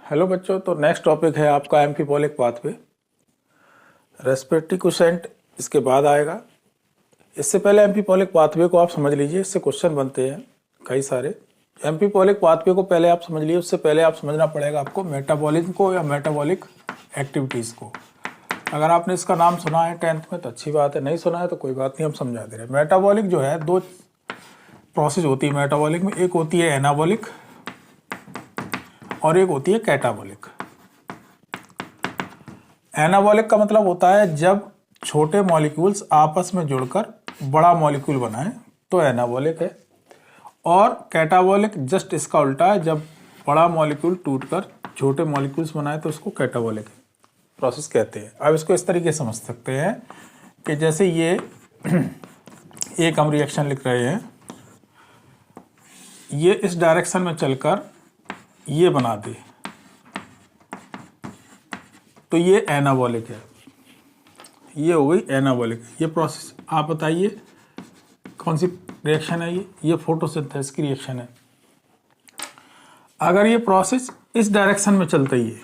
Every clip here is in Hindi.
हेलो बच्चों, तो नेक्स्ट टॉपिक है आपका एम्फीबॉलिक पाथवे। रेस्पिरेटरी क्वोशिएंट इसके बाद आएगा। इससे पहले एम्फीबॉलिक पाथवे को आप समझ लीजिए, इससे क्वेश्चन बनते हैं कई सारे। एम्फीबॉलिक पाथवे को पहले आप समझ लीजिए, उससे पहले आप समझना पड़ेगा आपको मेटाबॉलिज्म को या मेटाबॉलिक एक्टिविटीज़ को। अगर आपने इसका नाम सुना है 10th में तो अच्छी बात है, नहीं सुना है तो कोई बात नहीं, हम समझा दे रहे हैं। मेटाबॉलिक जो है, दो प्रोसेस होती है मेटाबॉलिक में, एक होती है एनाबॉलिक और एक होती है कैटाबॉलिक। एनाबॉलिक का मतलब होता है जब छोटे मॉलिक्यूल्स आपस में जुड़कर बड़ा मॉलिक्यूल बनाएं तो एनाबॉलिक है, और कैटाबॉलिक जस्ट इसका उल्टा है, जब बड़ा मॉलिक्यूल टूटकर छोटे मॉलिक्यूल्स बनाए तो उसको कैटाबॉलिक प्रोसेस कहते हैं। अब इसको इस तरीके से समझ सकते हैं कि जैसे ये एक हम रिएक्शन लिख रहे हैं, ये इस डायरेक्शन में चलकर ये बना दे तो ये एनाबॉलिक है, ये हो गई एनाबॉलिक। ये प्रोसेस आप बताइए कौन सी रिएक्शन है? ये फोटोसिंथेसिस की रिएक्शन है। अगर ये प्रोसेस इस डायरेक्शन में चलता ही है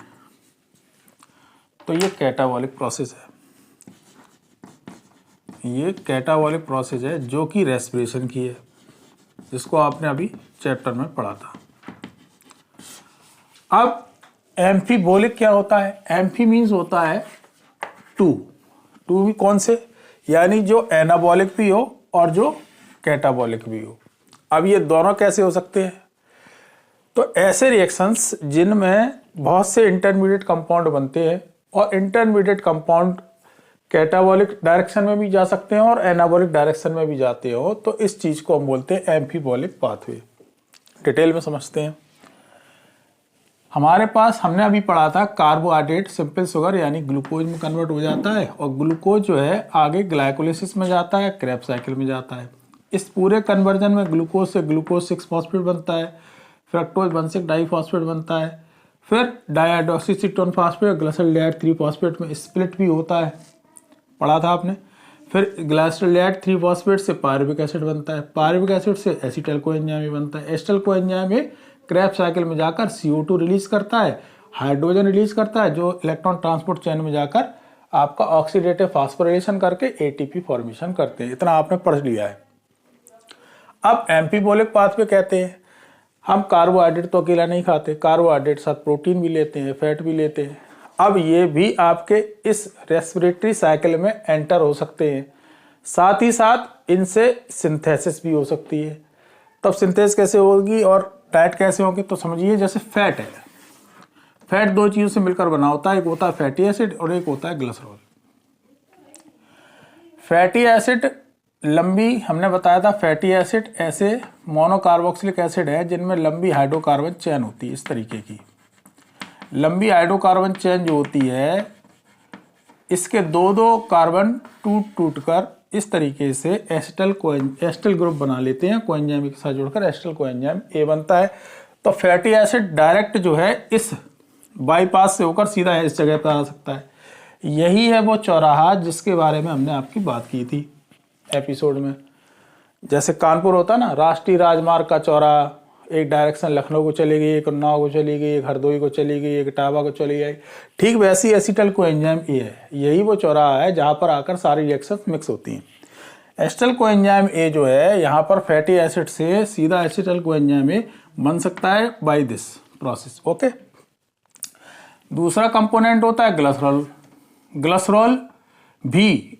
तो ये कैटाबॉलिक प्रोसेस है। ये कैटाबॉलिक प्रोसेस है जो कि रेस्पिरेशन की है, जिसको आपने अभी चैप्टर में पढ़ा था। अब एम्फीबॉलिक क्या होता है? एम्फी मीन्स होता है टू भी कौन से, यानी जो एनाबॉलिक भी हो और जो कैटाबॉलिक भी हो। अब ये दोनों कैसे हो सकते हैं? तो ऐसे रिएक्शंस जिनमें बहुत से इंटरमीडिएट कंपाउंड बनते हैं और इंटरमीडिएट कंपाउंड कैटाबॉलिक डायरेक्शन में भी जा सकते हैं और एनाबॉलिक डायरेक्शन में भी जाते हो, तो इस चीज को हम बोलते हैं एम्फीबॉलिक पाथवे। डिटेल में समझते हैं। हमारे पास हमने अभी पढ़ा था कार्बोहाइड्रेट सिंपल शुगर यानी ग्लूकोज में कन्वर्ट हो जाता है, और ग्लूकोज जो है आगे ग्लाइकोलिसिस में जाता है, क्रेब्स साइकिल में जाता है। इस पूरे कन्वर्जन में ग्लूकोज से ग्लूकोज 6 फॉस्फेट बनता है, फ्रक्टोज 1,6 डाइफॉस्फेट बनता है, फिर डाइहाइड्रोक्सीसीटोन फॉस्फेट ग्लिसरॉल्डिहाइड 3 फॉस्फेट में स्प्लिट भी होता है, पढ़ा था आपने। फिर ग्लिसरॉल्डिहाइड 3 फॉस्फेट से पायरुविक एसिड बनता है, पायरुविक एसिड से एसिटाइल कोएंजाइम बनता है, एसिटाइल कोएंजाइम में क्रेब्स साइकिल में जाकर CO2 रिलीज करता है, हाइड्रोजन रिलीज करता है, जो इलेक्ट्रॉन ट्रांसपोर्ट चेन में जाकर आपका ऑक्सीडेटिव फास्फोरिलेशन करके ATP फॉर्मेशन करते हैं। इतना आपने पढ़ लिया है। अब एम्फीबॉलिक पाथवे कहते हैं, हम कार्बोहाइड्रेट तो अकेला नहीं खाते, कार्बोहाइड्रेट साथ प्रोटीन भी लेते हैं, फैट भी लेते हैं। अब ये भी आपके इस रेस्पिरेटरी साइकिल में एंटर हो सकते हैं, साथ ही साथ इनसे सिंथेसिस भी हो सकती है। तब सिंथेसिस कैसे होगी और डाइट कैसे होगी? तो समझिए जैसे फैट है, फैट दो चीजों से मिलकर बना होता है, एक होता है फैटी एसिड और एक होता है ग्लिसरॉल। फैटी एसिड लंबी, हमने बताया था फैटी एसिड ऐसे मोनोकार्बोक्सिलिक एसिड है जिनमें लंबी हाइड्रोकार्बन चेन होती है। इस तरीके की लंबी हाइड्रोकार्बन चेन जो होती है, इसके दो कार्बन टूट कर इस तरीके से एसिटल ग्रुप बना लेते हैं, कोएंजाइम के साथ जुड़कर एसिटल कोएंजाइम A बनता है। तो फैटी एसिड डायरेक्ट जो है इस बाईपास से होकर सीधा इस जगह पर आ सकता है। यही है वो चौराहा जिसके बारे में हमने आपकी बात की थी एपिसोड में। जैसे कानपुर होता ना, राष्ट्रीय राजमार्ग का चौराहा, एक डायरेक्शन लखनऊ को चली गई, एक उन्नाव को चली गई, एक हरदोई को चली गई, एक इटावा को चली गई, ठीक वैसी एसिटल कोएंजाइम A है। यही वो चौराहा है जहां पर आकर सारी रिएक्शन मिक्स होती हैं। एसिटल कोएंजाइम A जो है, यहाँ पर फैटी एसिड से सीधा एसिटल कोएंजाइम A बन सकता है बाय दिस प्रोसेस। ओके। दूसरा कंपोनेंट होता है ग्लिसरॉल। ग्लिसरॉल भी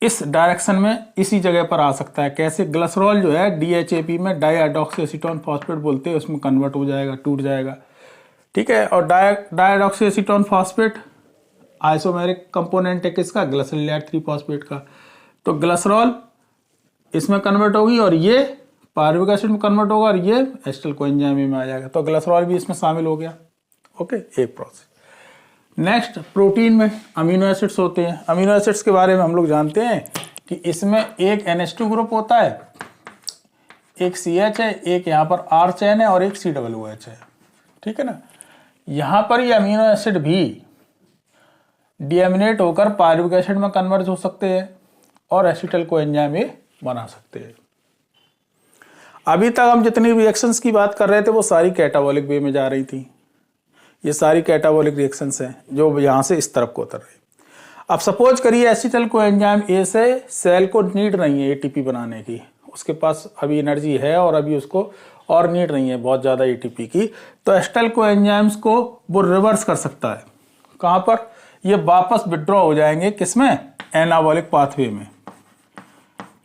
इस डायरेक्शन में इसी जगह पर आ सकता है। कैसे? ग्लिसरॉल जो है DHAP में डाइहाइड्रोक्सीएसीटोन फॉस्फेट बोलते हैं, उसमें कन्वर्ट हो जाएगा, टूट जाएगा, ठीक है। और डाइहाइड्रोक्सीएसीटोन फॉस्फेट आइसोमेरिक कंपोनेंट है किसका? ग्लिसरॉल्डिहाइड 3 फॉस्फेट का। तो ग्लिसरॉल इसमें कन्वर्ट होगी और ये पायरुविक एसिड में कन्वर्ट होगा और ये एसिटल कोएंजाइम में आ जाएगा। तो ग्लिसरॉल भी इसमें शामिल हो गया। ओके, एक प्रोसेस। नेक्स्ट, प्रोटीन में अमीनो एसिड्स होते हैं। अमीनो एसिड्स के बारे में हम लोग जानते हैं कि इसमें एक NH2 ग्रुप होता है, एक CH है, एक यहाँ पर R चेन है और एक COOH है, ठीक है ना। यहाँ पर ये अमीनो एसिड भी डीएमिनेट होकर पायरुविक एसिड में कन्वर्ट हो सकते हैं और एसिटल कोएंजाइम A बना सकते हैं। अभी तक हम जितनी रिएक्शंस की बात कर रहे थे वो सारी कैटाबॉलिक वे में जा रही थी। ये सारी कैटाबॉलिक रिएक्शंस हैं जो यहाँ से इस तरफ को उतर रही। अब सपोज करिए एसिटाइल कोएंजाइम ए से सेल को नीड नहीं है एटीपी बनाने की, उसके पास अभी एनर्जी है और अभी उसको और नीड नहीं है बहुत ज़्यादा एटीपी की, तो एसिटाइल कोएंजाइम्स को वो रिवर्स कर सकता है। कहाँ पर? ये वापस विड्रॉ हो जाएंगे किसमें? एनाबॉलिक पाथवे में।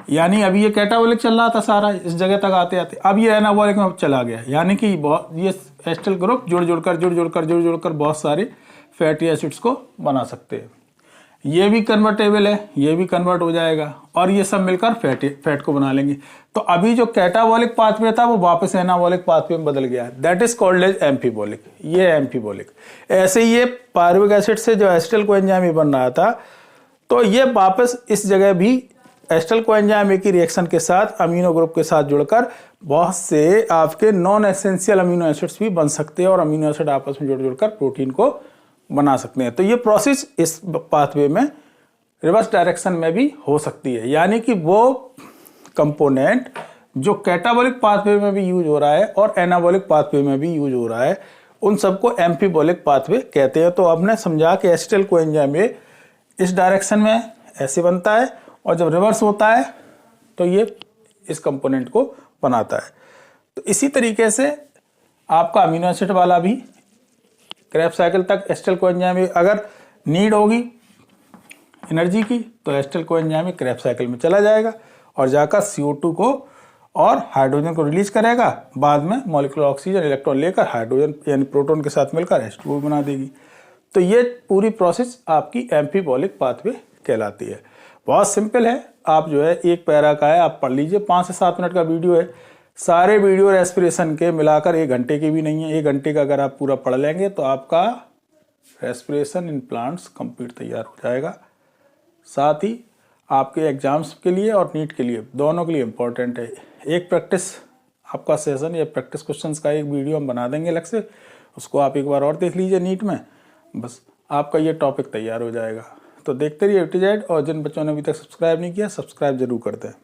यानी अभी ये कैटाबॉलिक चल रहा था सारा इस जगह तक आते आते, अब ये एनाबॉलिक में चला गया। यानी कि ये एसिटाइल ग्रुप जुड़ जुड़कर बहुत सारे फैटी एसिड्स को बना सकते हैं। ये भी कन्वर्टेबल है, ये भी कन्वर्ट हो जाएगा और ये सब मिलकर फैट को बना लेंगे। तो अभी जो कैटाबॉलिक पाथवे था वो वापस एनाबॉलिक पाथवे में बदल गया, that is called as amphibolic. ये एम्फीबॉलिक। ऐसे ये पायरुविक एसिड से जो एसिटाइल कोएंजाइम बन रहा था, तो ये वापस इस जगह भी एसिटाइल कोएंजाइम की रिएक्शन के साथ अमीनो ग्रुप के साथ जुड़कर बहुत से आपके नॉन एसेंशियल अमीनो एसिड्स भी बन सकते हैं और अमीनो एसिड आपस में जुड़कर प्रोटीन को बना सकते हैं। तो ये प्रोसेस इस पाथवे में रिवर्स डायरेक्शन में भी हो सकती है। यानी कि वो कंपोनेंट जो कैटाबॉलिक पाथवे में भी यूज हो रहा है और एनाबॉलिक पाथवे में भी यूज हो रहा है, उन सबको एम्फीबॉलिक पाथवे कहते हैं। तो आपने समझा कि एसिटाइल कोएंजाइम इस डायरेक्शन में ऐसे बनता है और जब रिवर्स होता है तो ये इस कंपोनेंट को बनाता है। तो इसी तरीके से आपका अमीनो एसिड वाला भी क्रेब्स साइकिल तक एसिटाइल कोएंजाइम अगर नीड होगी एनर्जी की तो एसिटाइल कोएंजाइम क्रेब्स साइकिल में चला जाएगा और जाकर CO2 को और हाइड्रोजन को रिलीज करेगा। बाद में मॉलिक्यूलर ऑक्सीजन इलेक्ट्रॉन लेकर हाइड्रोजन यानी प्रोटॉन के साथ मिलकर H2O बना देगी। तो ये पूरी प्रोसेस आपकी एम्फीबॉलिक पाथवे कहलाती है। बहुत सिंपल है, आप जो है एक पैरा का है, आप पढ़ लीजिए, 5 से 7 मिनट का वीडियो है। सारे वीडियो रेस्पिरेशन के मिलाकर 1 घंटे के भी नहीं है। 1 घंटे का अगर आप पूरा पढ़ लेंगे तो आपका रेस्पिरेशन इन प्लांट्स कंप्लीट तैयार हो जाएगा। साथ ही आपके एग्जाम्स के लिए और नीट के लिए दोनों के लिए इम्पोर्टेंट है। एक प्रैक्टिस आपका सेशन या प्रैक्टिस क्वेश्चंस का एक वीडियो हम बना देंगे अलग से, उसको आप एक बार और देख लीजिए नीट में, बस आपका ये टॉपिक तैयार हो जाएगा। तो देखते रहिए A to Z, और जिन बच्चों ने अभी तक सब्सक्राइब नहीं किया सब्सक्राइब जरूर करते हैं।